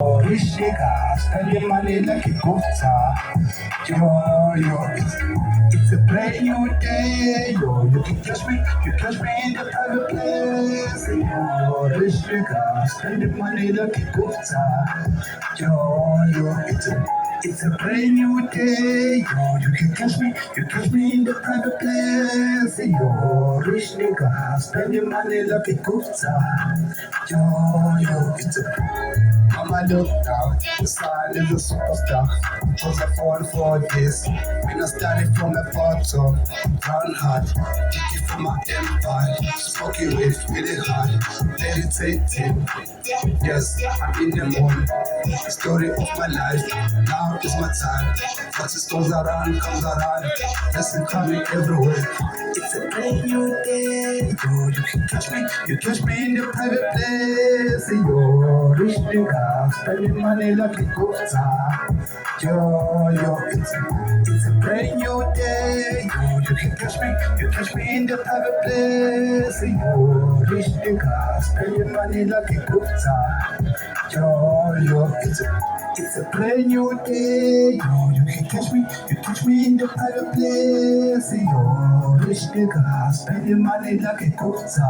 Rishika, spending money like a gupta. Yo, it's a brand new day. Yo, you can catch me in the private place. Yo, Rishika, spending money like a gupta. It's a brand new day. Yo, you catch me in the private place. Yo, rich nigga, spending money like a gupta. It's a Mama look down, the sun is a superstar. Cause I fall for this. When I started from the bottom, run hard, take it from my empire. Smoking with really hard, meditating. Yes, I'm in the mood. The story of my life, now is my time. What is goes around, comes around. Blessing coming everywhere. It's a brand new day. Yo, you catch me in the private place. Yo, rich nigga, spending money like a gupta. It's a brand new day. Yo, you catch me in the private place. Yo, rich nigga, spending money like a gupta. It's a brand new day. Yo, you catch me in the private place. Yo, rich nigga, spending money like a gupta.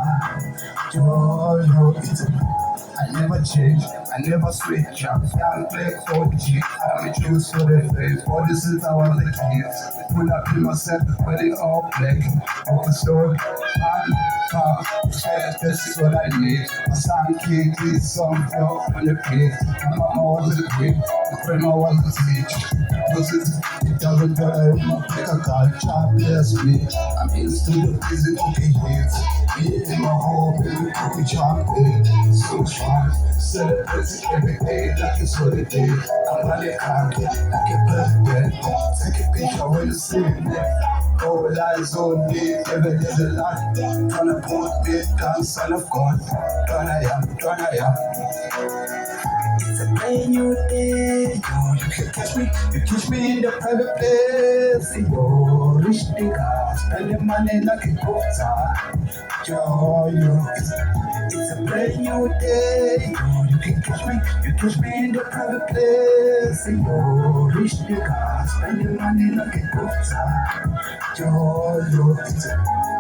I never change, I never switch up. Young black 4G, I'm a choose for the face. For this is how I like it. Pull up in myself, but it all black. Open store, car, this is what I need. My son king, this song fell on the beat. My mama was a queen, my grandma was a teacher. It doesn't matter if my pick a culture, bless me. I'm in the studio, busy cooking hits. Me and my whole baby cookie jumping. So fun, celebrating every day like it's holiday. I'm running cocky, like a birthday. Take a picture when you see me. All eyes on me, every little a lot. Tryna put me down, son of God. Tryna It's a brand new day. Yo, you catch me in the private place. Yo, rich nigga, spending money like a gupta. It's a brand new day. Yo, you catch me in the private place. Yo, rich nigga, spending money like a gupta.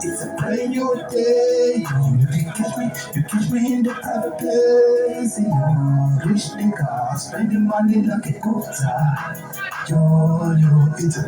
It's a brand new day. Yo, you catch me in the private place. Yo, rich nigga, spending money like a gupta. It's a